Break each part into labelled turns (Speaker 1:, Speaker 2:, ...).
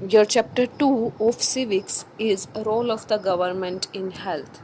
Speaker 1: Your chapter 2 of civics is a role of the government in health.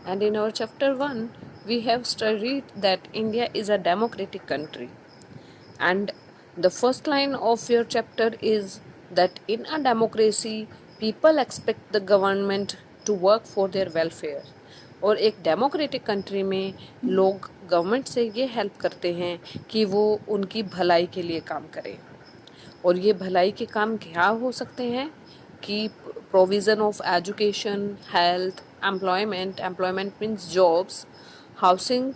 Speaker 1: And in our chapter 1, we have studied that India is a democratic country. And the first line of your chapter is that in a democracy, people expect the government to work for their welfare. और एक democratic country में लोग government से ये help करते हैं कि वो उनकी भलाई के लिए काम करें। और ये भलाई के काम क्या हो सकते हैं कि provision of education, health, employment means jobs, housing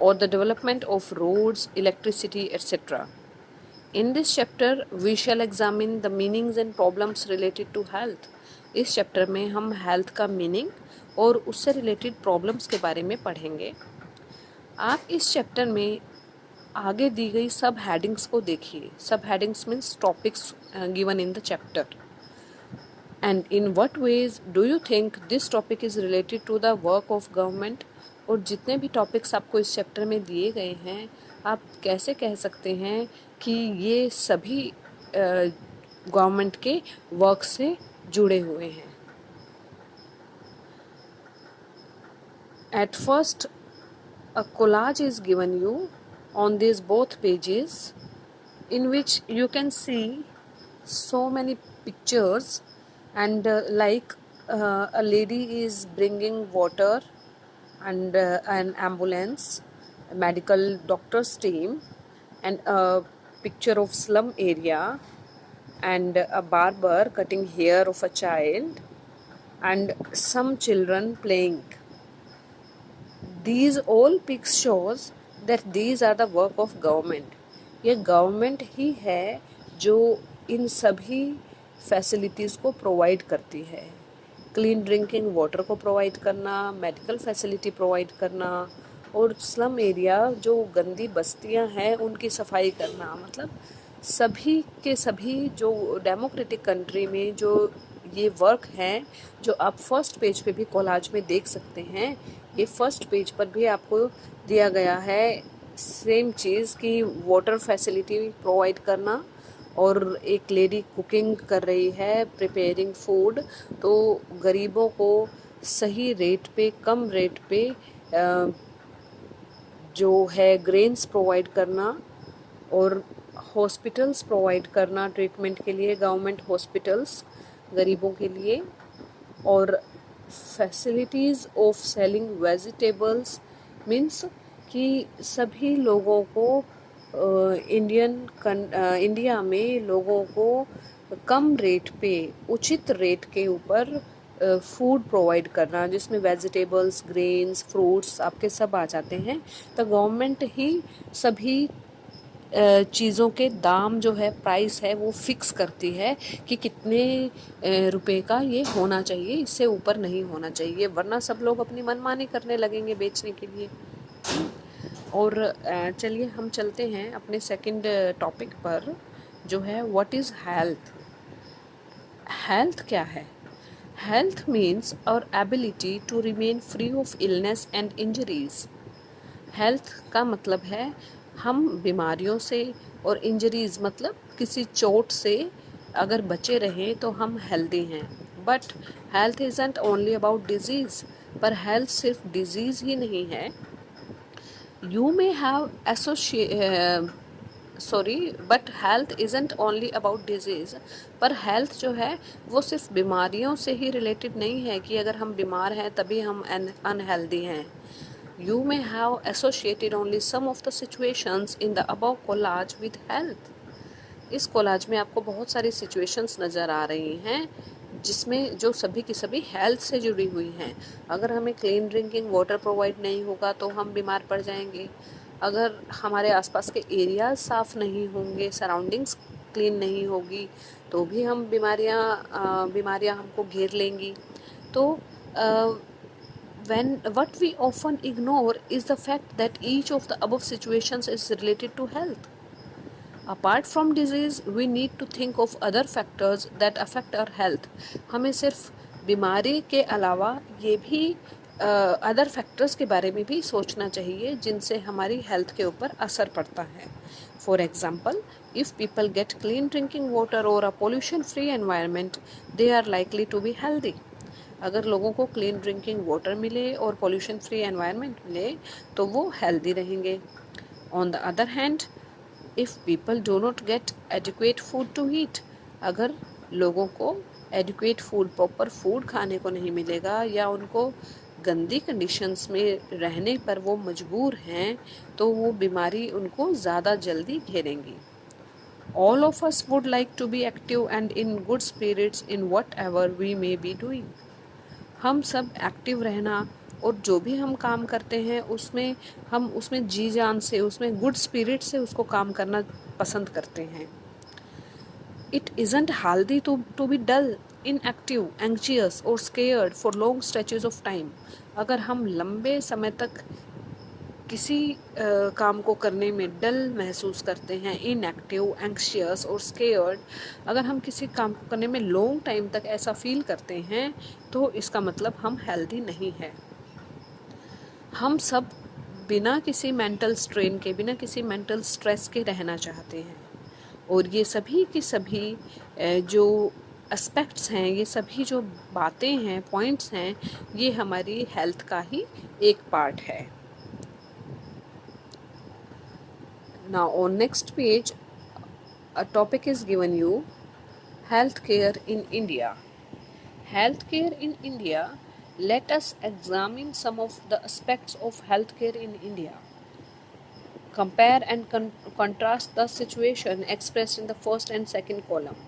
Speaker 1: और the development of roads, electricity etcetera. In this chapter, we shall examine the meanings and problems related to health. इस चैप्टर में हम हेल्थ का मीनिंग और उससे रिलेटेड प्रॉब्लम्स के बारे में पढ़ेंगे। आप इस चैप्टर में आगे दी गई सब हेडिंग्स को देखिए। सब headings means topics given in the chapter. And in what ways do you think this topic is related to the work of government. और जितने भी टॉपिक्स आपको इस चैप्टर में दिए गए हैं, आप कैसे कह सकते हैं कि ये सभी गवर्नमेंट के वर्क से जुड़े हुए हैं। At first a collage is given you on these both pages, in which you can see so many pictures and a lady is bringing water and an ambulance, a medical doctor's team, and a picture of slum area and a barber cutting hair of a child and some children playing. These all pics shows that these are the work of government. ये government ही है जो इन सभी facilities को provide करती है। Clean drinking water को provide करना, medical facility provide करना और स्लम एरिया जो गंदी बस्तियां हैं उनकी सफाई करना। मतलब सभी के सभी जो डेमोक्रेटिक कंट्री में जो ये वर्क हैं, जो आप फर्स्ट पेज पे भी कोलाज में देख सकते हैं, ये फर्स्ट पेज पर भी आपको दिया गया है सेम चीज़ कि वाटर फैसिलिटी प्रोवाइड करना और एक लेडी कुकिंग कर रही है, प्रिपेयरिंग फूड। तो गरीबों को सही रेट पे, कम रेट पे जो है ग्रेन्स प्रोवाइड करना और हॉस्पिटल्स प्रोवाइड करना ट्रीटमेंट के लिए, गवर्नमेंट हॉस्पिटल्स गरीबों के लिए, और facilities of selling vegetables means कि सभी लोगों को इंडिया में लोगों को कम रेट पे, उचित रेट के ऊपर फूड प्रोवाइड करना, जिसमें वेजिटेबल्स, ग्रेन्स, फ्रूट्स आपके सब आ जाते हैं। तो गवर्नमेंट ही सभी चीज़ों के दाम जो है, प्राइस है, वो फिक्स करती है कि कितने रुपए का ये होना चाहिए, इससे ऊपर नहीं होना चाहिए, वरना सब लोग अपनी मनमानी करने लगेंगे बेचने के लिए। और चलिए हम चलते हैं अपने सेकंड टॉपिक पर, जो है व्हाट इज़ हेल्थ। हेल्थ क्या है? Health means our ability to remain free of illness and injuries. Health का मतलब है हम बीमारियों से और इंजरीज मतलब किसी चोट से अगर बचे रहें तो हम हेल्दी हैं। But health isn't only about disease. पर हेल्थ सिर्फ डिजीज़ ही नहीं है। You may have but health isn't only about disease. पर हेल्थ जो है वो सिर्फ बीमारियों से ही रिलेटेड नहीं है कि अगर हम बीमार हैं तभी हम अनहेल्दी हैं। You may have associated only some of the situations in the above collage with health. इस कोलाज में आपको बहुत सारी सिचुएशंस नज़र आ रही हैं जिसमें जो सभी की सभी हेल्थ से जुड़ी हुई हैं। अगर हमें क्लीन ड्रिंकिंग वाटर प्रोवाइड नहीं होगा तो हम बीमार पड़ जाएंगे। अगर हमारे आसपास के एरियाज साफ़ नहीं होंगे, सराउंडिंग्स क्लीन नहीं होगी, तो भी हम बीमारियां हमको घेर लेंगी। तो what we often ignore is the fact that each of the above situations is related to health. Apart from disease, we need to think of other factors that affect our health. हमें सिर्फ बीमारी के अलावा ये भी other factors के बारे में भी सोचना चाहिए जिनसे हमारी हेल्थ के ऊपर असर पड़ता है। For example, If people get clean drinking water or a pollution free environment, they are likely to be healthy. अगर लोगों को क्लीन ड्रिंकिंग वाटर मिले और पोल्यूशन फ्री एनवायरनमेंट मिले तो वो हेल्दी रहेंगे. On the other hand, if people do not get adequate food to eat, अगर लोगों को एडिक्वेट फूड, प्रॉपर फूड खाने को नहीं मिलेगा या उनको गंदी कंडीशंस में रहने पर वो मजबूर हैं, तो वो बीमारी उनको ज़्यादा जल्दी घेरेंगी. All of us would like to be active and in good spirits in whatever we may be doing. हम सब एक्टिव रहना और जो भी हम काम करते हैं उसमें हम उसमें जी जान से, उसमें गुड स्पिरिट से उसको काम करना पसंद करते हैं. It isn't healthy to be dull, inactive, anxious or scared for long stretches of time. अगर हम लंबे समय तक किसी काम को करने में डल महसूस करते हैं, इनएक्टिव, एंक्शियस और स्केयर्ड, अगर हम किसी काम को करने में लॉन्ग टाइम तक ऐसा फील करते हैं तो इसका मतलब हम हेल्दी नहीं है. हम सब बिना किसी मेंटल स्ट्रेन के, बिना किसी मेंटल स्ट्रेस के रहना चाहते हैं और ये सभी की सभी जो एस्पेक्ट्स हैं, ये सभी जो बातें हैं, पॉइंट्स हैं, ये हमारी हेल्थ का ही एक पार्ट है. Now on next page, a topic is given you, healthcare in India. Healthcare in India. Let us examine some of the aspects of healthcare in India. Compare and contrast the situation expressed in the first and second column.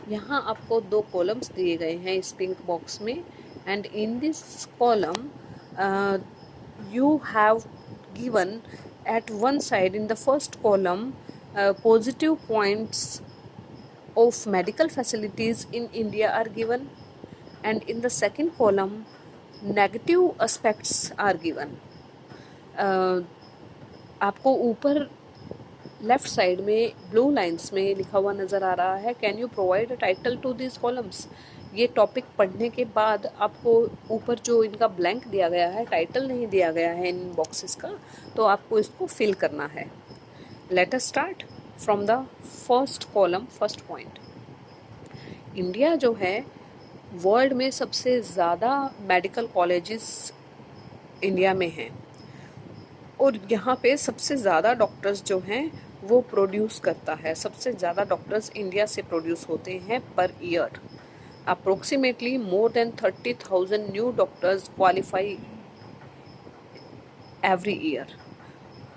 Speaker 1: यहाँ आपको दो columns दिए गए हैं इस pink box में, and in this column you have given at one side, in the first column, positive points of medical facilities in India are given, and in the second column negative aspects are given. आपको ऊपर left side में blue lines में लिखा हुआ नज़र आ रहा है, can you provide a title to this columns. ये टॉपिक पढ़ने के बाद आपको ऊपर जो इनका ब्लैंक दिया गया है, टाइटल नहीं दिया गया है इन बॉक्सेस का, तो आपको इसको फिल करना है. Let us start from the first column, first point. India जो है वर्ल्ड में सबसे ज़्यादा मेडिकल कॉलेजेस इंडिया में हैं और यहाँ पे सबसे ज़्यादा डॉक्टर्स जो हैं वो प्रोड्यूस करता है. सबसे ज़्यादा डॉक्टर्स इंडिया से प्रोड्यूस होते हैं per year. Approximately more than 30,000 new doctors qualify every year.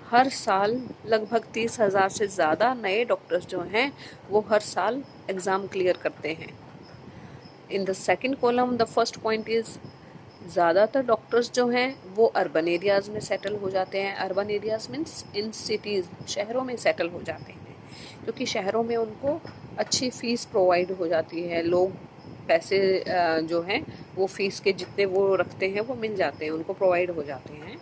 Speaker 1: हर साल लगभग 30,000 से ज़्यादा नए डॉक्टर्स जो हैं वो हर साल एग्ज़ाम क्लियर करते हैं. In the second column the first point is, ज़्यादातर डॉक्टर्स जो हैं वो अर्बन एरियाज़ में सेटल हो जाते हैं. Urban areas means in cities, शहरों में सेटल हो जाते हैं क्योंकि शहरों में उनको अच्छी फ़ीस प्रोवाइड हो जाती है. लोग पैसे जो हैं वो फ़ीस के जितने वो रखते हैं वो मिल जाते हैं, उनको प्रोवाइड हो जाते हैं.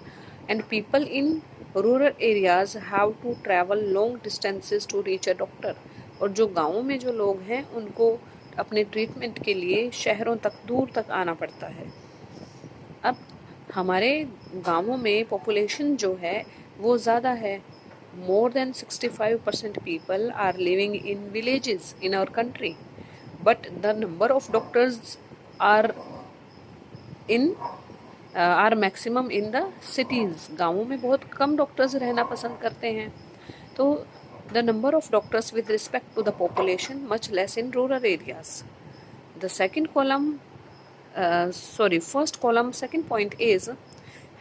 Speaker 1: And people in rural areas have to travel long distances to reach a doctor. और जो गाँवों में जो लोग हैं उनको अपने ट्रीटमेंट के लिए शहरों तक, दूर तक आना पड़ता है. अब हमारे गाँवों में पॉपुलेशन जो है वो ज़्यादा है. More than 65% people are living in villages in our country, but the number of doctors are maximum in the cities. गाँवों में बहुत कम डॉक्टर्स रहना पसंद करते हैं, तो the number of doctors with respect to the population much less in rural areas. The second column, first column, second point is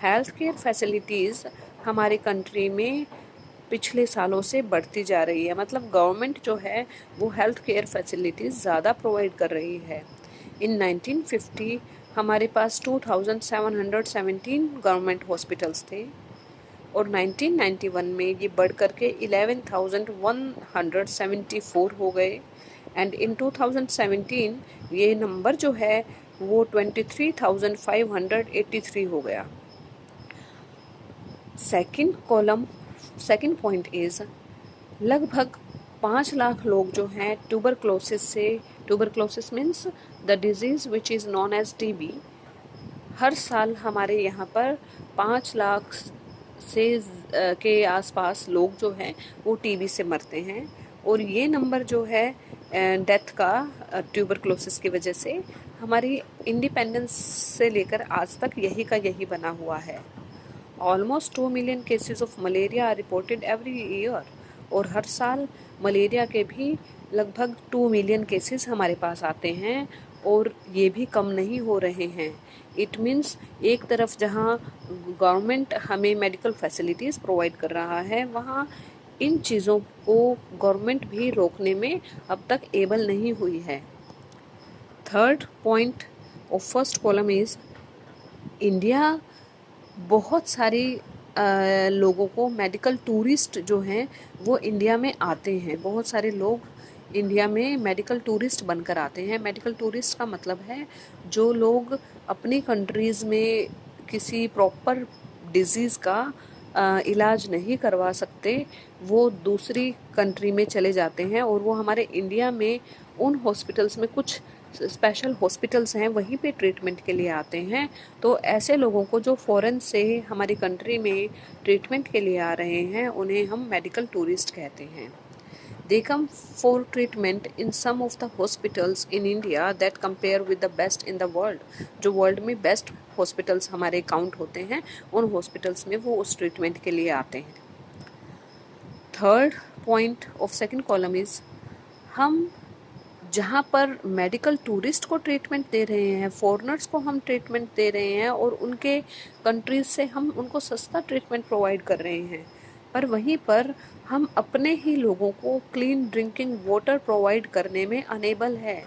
Speaker 1: healthcare facilities हमारे country में पिछले सालों से बढ़ती जा रही है. मतलब गवर्नमेंट जो है वो हेल्थ केयर फैसिलिटीज़ ज़्यादा प्रोवाइड कर रही है. इन 1950 हमारे पास 2717 गवर्नमेंट हॉस्पिटल्स थे और 1991 में ये बढ़ कर के 11,174 हो गए. एंड इन 2017 ये नंबर जो है वो 23,583 हो गया. सेकेंड पॉइंट इज़, लगभग 5 लाख लोग जो हैं ट्यूबरक्लोसिस से, tuberculosis means the disease which is known as TB, हर साल हमारे यहाँ पर 5 लाख से के आसपास लोग जो हैं वो टीबी से मरते हैं. और ये नंबर जो है डेथ का ट्यूबरक्लोसिस की वजह से हमारी इंडिपेंडेंस से लेकर आज तक यही का यही बना हुआ है। Almost 2 million cases of malaria are reported every year, और हर साल मलेरिया के भी लगभग 2 मिलियन केसेस हमारे पास आते हैं, और ये भी कम नहीं हो रहे हैं। इट मीन्स एक तरफ जहाँ गवर्नमेंट हमें मेडिकल फैसिलिटीज़ प्रोवाइड कर रहा है, वहाँ इन चीज़ों को गवर्नमेंट भी रोकने में अब तक एबल नहीं हुई है। Third point of first column is India बहुत सारी लोगों को मेडिकल टूरिस्ट जो हैं वो इंडिया में आते हैं। बहुत सारे लोग इंडिया में मेडिकल टूरिस्ट बनकर आते हैं। मेडिकल टूरिस्ट का मतलब है जो लोग अपनी कंट्रीज़ में किसी प्रॉपर डिजीज़ का इलाज नहीं करवा सकते, वो दूसरी कंट्री में चले जाते हैं और वो हमारे इंडिया में उन हॉस्पिटल्स में, कुछ स्पेशल हॉस्पिटल्स हैं, वहीं पे ट्रीटमेंट के लिए आते हैं। तो ऐसे लोगों को जो फॉरेन से हमारी कंट्री में ट्रीटमेंट के लिए आ रहे हैं, उन्हें हम मेडिकल टूरिस्ट कहते हैं। They come for treatment in some of the hospitals in India that compare with the best in the world. जो वर्ल्ड में बेस्ट हॉस्पिटल्स हमारे काउंट होते हैं, उन हॉस्पिटल्स में वो उस ट्रीटमेंट के लिए आते हैं। Third point of second column is हम जहाँ पर मेडिकल टूरिस्ट को ट्रीटमेंट दे रहे हैं, फॉरेनर्स को हम ट्रीटमेंट दे रहे हैं और उनके कंट्रीज से हम उनको सस्ता ट्रीटमेंट प्रोवाइड कर रहे हैं, पर वहीं पर हम अपने ही लोगों को क्लीन ड्रिंकिंग वाटर प्रोवाइड करने में अनेबल है।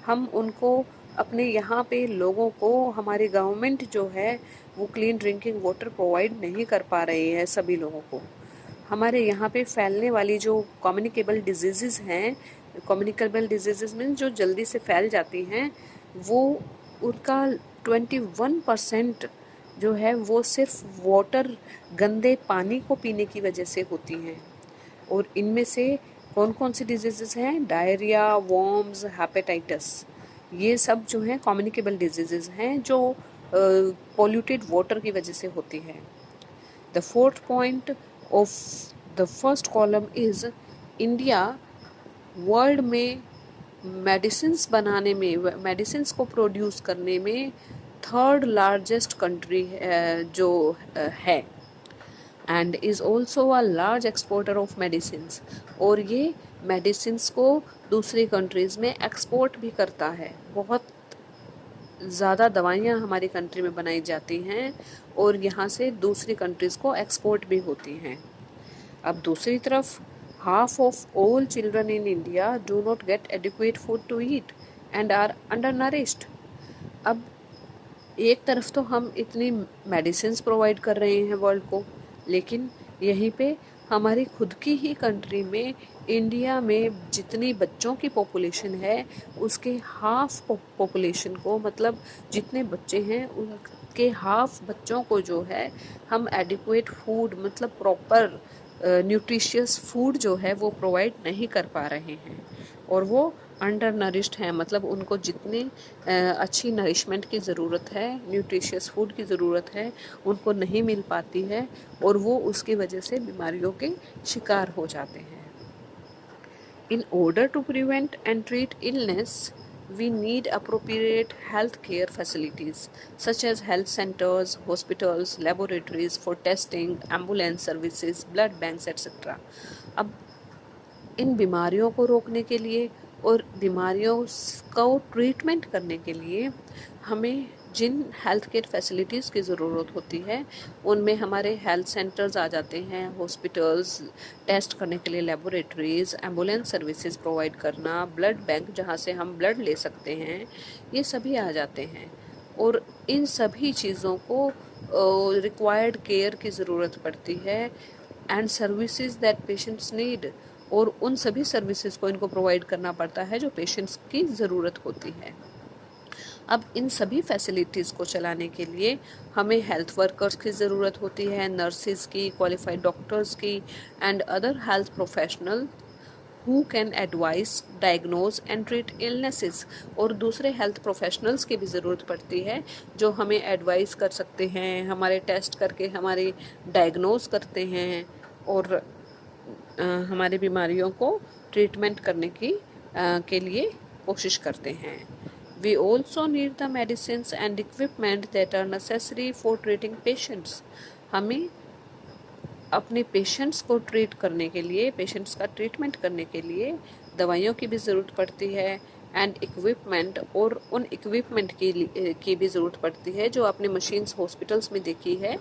Speaker 1: हम उनको अपने यहाँ पे लोगों को, हमारी गवर्नमेंट जो है वो क्लीन ड्रिंकिंग वाटर प्रोवाइड नहीं कर पा रही है सभी लोगों को। हमारे यहाँ पे फैलने वाली जो कम्युनिकेबल डिजीज़ हैं, कम्युनिकेबल डिजीज़ मीन्स जो जल्दी से फैल जाती हैं, वो उनका 21% जो है वो सिर्फ वाटर, गंदे पानी को पीने की वजह से होती हैं। और इनमें से कौन कौन सी डिजीज़ हैं? डायरिया, वॉर्म्स, हेपेटाइटिस, ये सब जो हैं कम्युनिकेबल डिजीज़ हैं जो पॉल्यूटेड वाटर की वजह से होती है। The fourth point of the first column is India world में मेडिसिन्स बनाने में, मेडिसिन्स को प्रोड्यूस करने में थर्ड लार्जेस्ट कंट्री जो है, and is also a large exporter of medicines, और ये मेडिसिन्स को दूसरी कंट्रीज़ में एक्सपोर्ट भी करता है। बहुत ज़्यादा दवाइयाँ हमारी कंट्री में बनाई जाती हैं और यहाँ से दूसरी कंट्रीज़ को एक्सपोर्ट भी होती हैं। अब दूसरी तरफ half of all children in India do not get adequate food to eat and are undernourished. अब एक तरफ तो हम इतनी मेडिसिन्स प्रोवाइड कर रहे हैं वर्ल्ड को, लेकिन यहीं पे हमारी खुद की ही कंट्री में, इंडिया में जितनी बच्चों की पॉपुलेशन है उसके हाफ पॉपुलेशन को, मतलब जितने बच्चे हैं उनके हाफ बच्चों को जो है हम एडिक्वेट फूड, मतलब प्रॉपर न्यूट्रिशियस फूड जो है वो प्रोवाइड नहीं कर पा रहे हैं, और वो अंडर नरिश्ड हैं, मतलब उनको जितनी अच्छी नरिशमेंट की ज़रूरत है, न्यूट्रिशियस फूड की ज़रूरत है, उनको नहीं मिल पाती है और वो उसकी वजह से बीमारियों के शिकार हो जाते हैं। In order to prevent and treat illness, we need appropriate health care facilities such as health centers, hospitals, laboratories for testing, ambulance services, blood banks, etc. अब इन बीमारियों को रोकने के लिए और बीमारियों को ट्रीटमेंट करने के लिए हमें जिन हेल्थ केयर फैसिलिटीज़ की ज़रूरत होती है उनमें हमारे हेल्थ सेंटर्स आ जाते हैं, हॉस्पिटल्स, टेस्ट करने के लिए लेबोरेटरीज़, एम्बुलेंस सर्विसेज प्रोवाइड करना, ब्लड बैंक जहाँ से हम ब्लड ले सकते हैं, ये सभी आ जाते हैं। और इन सभी चीज़ों को रिक्वायर्ड केयर की ज़रूरत पड़ती है, and services that patients need, और उन सभी सर्विसेज को इनको प्रोवाइड करना पड़ता है जो पेशेंट्स की ज़रूरत होती है। अब इन सभी फैसिलिटीज़ को चलाने के लिए हमें हेल्थ वर्कर्स की ज़रूरत होती है, नर्सिस की, क्वालिफाइड डॉक्टर्स की, and other health professional who can advice, diagnose and treat illnesses, और दूसरे हेल्थ प्रोफेशनल्स की भी ज़रूरत पड़ती है जो हमें एडवाइस कर सकते हैं, हमारे टेस्ट करके हमारी डायग्नोज करते हैं और हमारी बीमारियों को ट्रीटमेंट करने के लिए कोशिश करते हैं। We also need the medicines and equipment that are necessary for treating patients. हमें अपने पेशेंट्स को ट्रीट करने के लिए, पेशेंट्स का ट्रीटमेंट करने के लिए दवाइयों की भी ज़रूरत पड़ती है एंड इक्विपमेंट, और उन इक्विपमेंट की भी ज़रूरत पड़ती है जो आपने मशीन्स हॉस्पिटल्स में देखी है,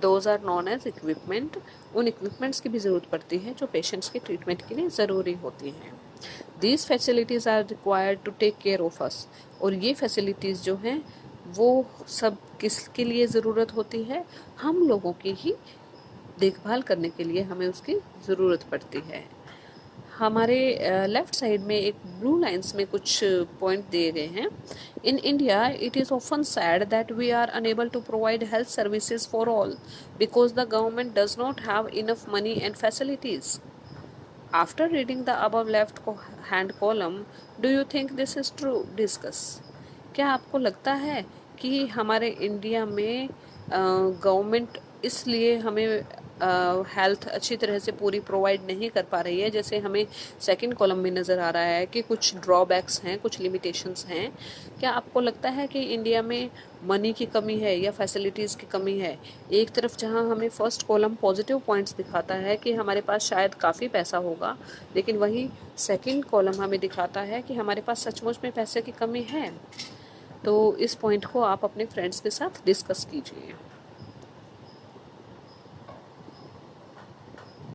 Speaker 1: those are known as equipment. उन इक्विपमेंट्स की भी ज़रूरत पड़ती है जो पेशेंट्स के ट्रीटमेंट के लिए ज़रूरी होती हैं। These facilities are required to take care of us. और ये फैसिलिटीज़ जो हैं वो सब किसके लिए ज़रूरत होती है? हम लोगों की ही देखभाल करने के लिए हमें उसकी ज़रूरत पड़ती है। हमारे लेफ़्ट साइड में एक ब्लू लाइंस में कुछ पॉइंट दिए गए हैं। In India it is often said that we are unable to provide health services for all because the government does not have enough money and facilities. After reading the above left hand column, do you think this is true? Discuss. क्या आपको लगता है कि हमारे India में government इसलिए हमें health अच्छी तरह से पूरी प्रोवाइड नहीं कर पा रही है, जैसे हमें सेकंड कॉलम में नज़र आ रहा है कि कुछ ड्रॉबैक्स हैं, कुछ लिमिटेशंस हैं? क्या आपको लगता है कि इंडिया में मनी की कमी है या फैसिलिटीज़ की कमी है? एक तरफ जहां हमें फर्स्ट कॉलम पॉजिटिव पॉइंट्स दिखाता है कि हमारे पास शायद काफ़ी पैसा होगा, लेकिन वहीं सेकंड कॉलम हमें दिखाता है कि हमारे पास सचमुच में पैसे की कमी है। तो इस पॉइंट को आप अपने फ्रेंड्स के साथ डिस्कस कीजिए।